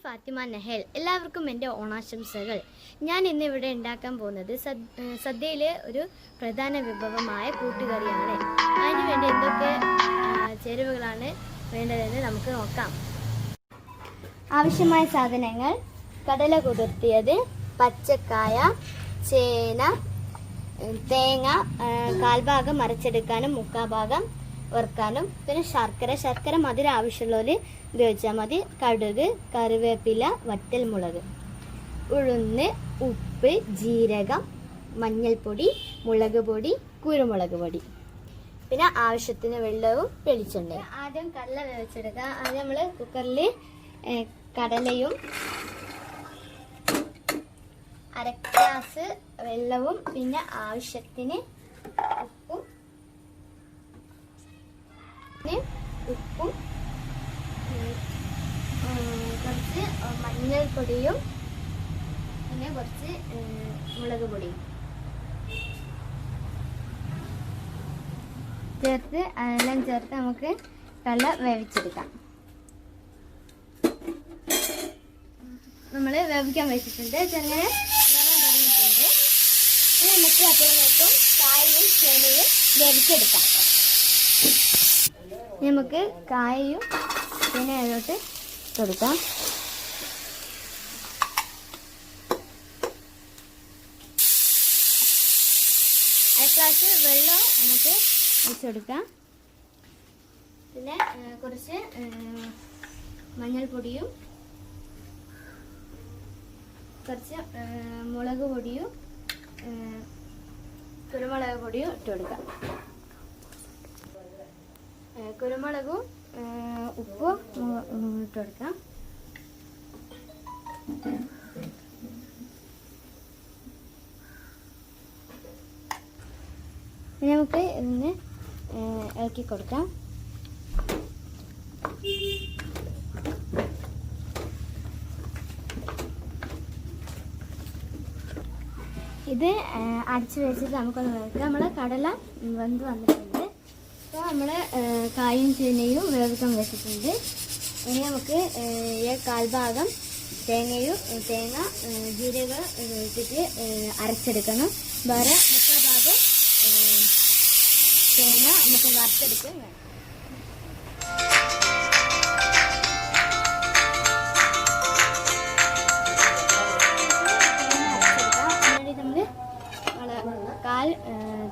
Fathima Nahuel. എല്ലാവർക്കും എൻ്റെ ഓണാശംസകൾ. ഞാൻ ഇന്നിവിടെ ഉണ്ടാക്കാൻ പോകുന്നത് സദ്യയിലെ ഒരു പ്രധാന വിഭവമായ കൂട്ടുകറിയാണ്. അതിന് വേണ്ടി എന്തൊക്കെ ചേരുവകളാണ് വേണ്ടതെന്ന് നമുക്ക് നോക്കാം. ആവശ്യമായ സാധനങ്ങൾ: കടല കുതിർത്തിയത്, പച്ചക്കായ, ചേന, തേങ്ങ കാൽഭാഗം അരച്ചെടുക്കാനും മുക്കാഭാഗം വറുക്കാനും, പിന്നെ ശർക്കര മധുരം ആവശ്യമുള്ളവർ ഉപയോഗിച്ചാൽ മതി, കടുക്, കറിവേപ്പില, വറ്റൽമുളക്, ഉഴുന്ന്, ഉപ്പ്, ജീരകം, മഞ്ഞൾപ്പൊടി, മുളക് പൊടി, കുരുമുളക് പൊടി, പിന്നെ ആവശ്യത്തിന് വെള്ളവും വെളിച്ചെണ്ണയും. ആദ്യം കടല വേവിച്ചെടുക്കുക. ആദ്യം നമ്മൾ കുക്കറിൽ കടലയും അര ഗ്ലാസ് വെള്ളവും പിന്നെ ആവശ്യത്തിന് ഉപ്പും കുറച്ച് മഞ്ഞൾപ്പൊടിയും പിന്നെ കുറച്ച് മുളക് പൊടിയും ചേർത്ത് അതെല്ലാം ചേർത്ത് നമുക്ക് കടല വേവിച്ചെടുക്കാം. നമ്മൾ വേവിക്കാൻ വെച്ചിട്ടുണ്ട്. ചെറുങ്ങനെ വേവാൻ തുടങ്ങിയിട്ടുണ്ട്. ഇനി നമുക്ക് അപ്പോഴേക്കും കായയും ചേനയും വേവിച്ചെടുക്കാം. നമുക്ക് കായയും ചേനയിലോട്ട് കൊടുക്കാം. അര ഗ്ലാസ് വെള്ളം നമുക്ക് ഒഴിച്ചെടുക്കാം. പിന്നെ കുറച്ച് മഞ്ഞൾപ്പൊടിയും കുറച്ച് മുളക് പൊടിയും കുരുമുളക് പൊടിയും ഇട്ട് കൊടുക്കാം. കുരുമുളകും ഉപ്പും ഇട്ട് കൊടുക്കാം. നമുക്ക് ഇതിന് ഇളക്കി കൊടുക്കാം. ഇത് അടച്ചു വെച്ചിട്ട് നമുക്കൊന്ന് വേവിക്കാം. നമ്മളെ കടല വെന്ത് വന്നിട്ടുണ്ട്. അപ്പോൾ നമ്മൾ കായും ചേനയും വേവിക്കാൻ വെച്ചിട്ടുണ്ട്. ഇനി നമുക്ക് കാൽഭാഗം തേങ്ങ ജീരകം ഇട്ടിട്ട് അരച്ചെടുക്കണം. വേറെ മുക്കാൽ ഭാഗം തേങ്ങ നമുക്ക് വറുത്തെടുക്കാൻ വേണം. കാൽ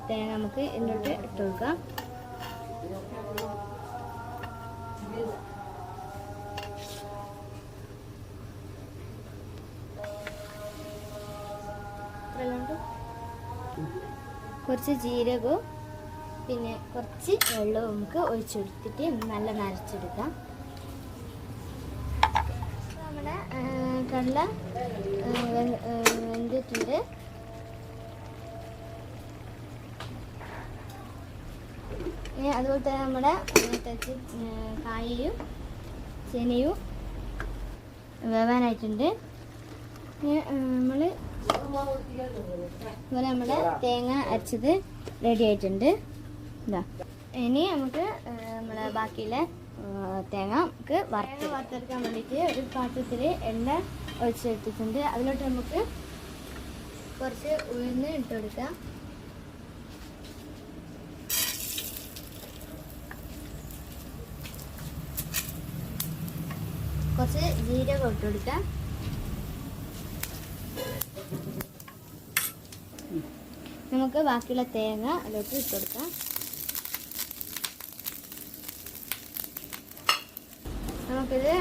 തേങ്ങ നമുക്ക് ഇതിലോട്ട് ഇട്ട് കൊടുക്കാം. കുറച്ച് ജീരകവും പിന്നെ കുറച്ച് വെള്ളവും നമുക്ക് ഒഴിച്ചെടുത്തിട്ട് നല്ല നരച്ചെടുക്കാം. നമ്മുടെ കടല വെന്തിട്ടുണ്ട്. അതുപോലെ തന്നെ നമ്മുടെ കായയും ചേനയും വേവാനായിട്ടുണ്ട്. അതുപോലെ നമ്മുടെ തേങ്ങ അരച്ചത് റെഡി ആയിട്ടുണ്ട്. ഇതാ ഇനി നമുക്ക് നമ്മളെ ബാക്കിയുള്ള തേങ്ങ നമുക്ക് വറുത്തെടുക്കാൻ വേണ്ടിയിട്ട് ഒരു പാത്രത്തിൽ എണ്ണ ഒഴിച്ചെടുത്തിട്ടുണ്ട്. അതിലോട്ട് നമുക്ക് കുറച്ച് ഉഴുന്ന് ഇട്ട് കൊടുക്കാം. കുറച്ച് ജീരകം ഇട്ട് കൊടുക്കാം. നമുക്ക് ബാക്കിയുള്ള തേങ്ങ അതിലോട്ട് ഇട്ട് കൊടുക്കാം. നമുക്കിത്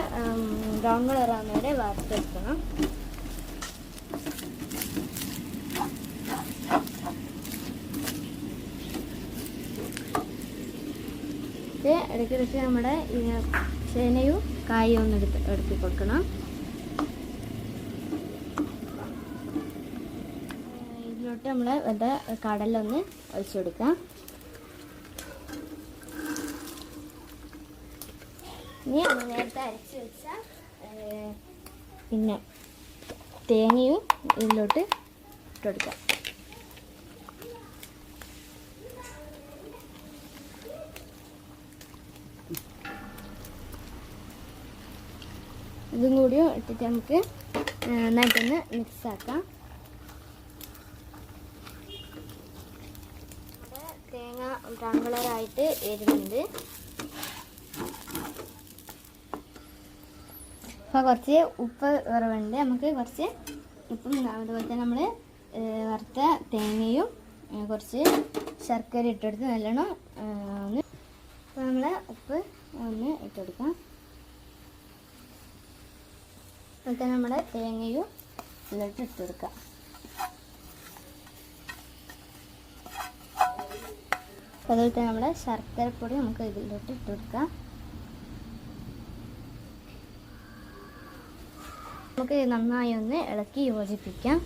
ബ്രൗൺ കളർ ആവുന്ന വരെ വറുത്തെടുക്കണം. ഇത് ഇടയ്ക്കിടയ്ക്ക് നമ്മുടെ ചേനയും കായും ഒന്ന് എടുത്തി കൊടുക്കണം. ഇതിലോട്ട് നമ്മൾ വെറുതെ കടലൊന്ന് ഒഴിച്ചു കൊടുക്കാം. ഇനി നമ്മൾ നേരത്തെ അരച്ച് വെച്ച പിന്നെ തേങ്ങയും ഇതിലോട്ട് ഇട്ട് കൊടുക്കാം. ഇതും കൂടിയും ഇട്ടിട്ട് നമുക്ക് നന്നായിട്ടൊന്ന് മിക്സ് ആക്കാം. നമ്മുടെ തേങ്ങ ബ്രൗൺ കളറായിട്ട് വരുന്നുണ്ട്. അപ്പോൾ കുറച്ച് ഉപ്പ് കുറവുണ്ട്. നമുക്ക് കുറച്ച് ഉപ്പും അതുപോലെ തന്നെ നമ്മൾ വറുത്ത തേങ്ങയും കുറച്ച് ശർക്കര ഇട്ടെടുത്ത് നല്ലോണം ഒന്ന് അപ്പോൾ നമ്മൾ ഉപ്പ് ഒന്ന് ഇട്ടെടുക്കാം. അതുപോലെ തന്നെ നമ്മുടെ തേങ്ങയും ഇതിലോട്ട് ഇട്ടെടുക്കാം. അതുപോലെ തന്നെ നമ്മുടെ ശർക്കരപ്പൊടി നമുക്ക് ഇതിലോട്ട് ഇട്ടെടുക്കാം. നമുക്ക് നന്നായി ഒന്ന് ഇളക്കി യോജിപ്പിക്കാം.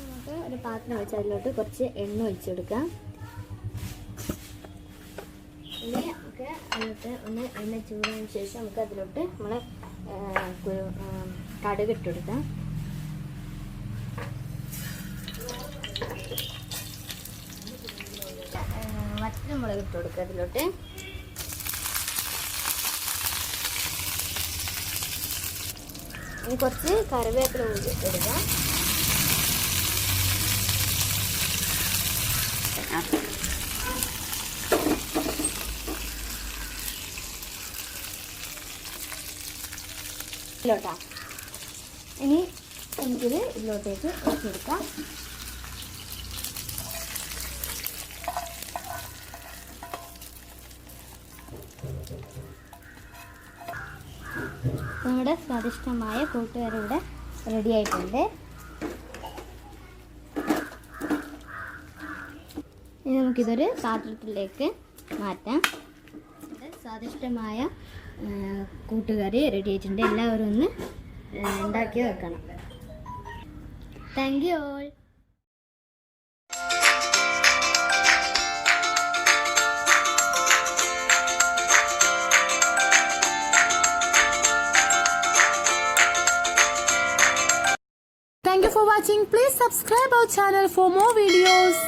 നമുക്ക് ഒരു പാത്രം വെച്ച് അതിലോട്ട് കുറച്ച് എണ്ണ ഒഴിച്ചെടുക്കാം. ഇനി നമുക്ക് അതിലോട്ട് ഒന്ന് എണ്ണ ചൂടായതിനു ശേഷം നമുക്ക് അതിലോട്ട് നമ്മൾ കടുക് ഇട്ടെടുക്കാം. വറ്റൽമുളക് ഇട്ട് കൊടുക്കുക അതിലോട്ട്. ഇനി കുറച്ച് കറിവേപ്പില ഇടുക. ഇതിലോട്ടാ ഇനി നമുക്കിത് ഇതിലോട്ടേക്ക് വെച്ചെടുക്കാം. നമ്മുടെ സ്വാദിഷ്ടമായ കൂട്ടുകറി ഇവിടെ റെഡി ആയിട്ടുണ്ട്. ഇനി നമുക്കിതൊരു പാത്രത്തിലേക്ക് മാറ്റാം. സ്വാദിഷ്ടമായ കൂട്ടുകറി റെഡി ആയിട്ടുണ്ട്. എല്ലാവരും ഒന്ന് ഉണ്ടാക്കി വെക്കണം. Thank you all. Thank you for watching. Please subscribe our channel for more videos.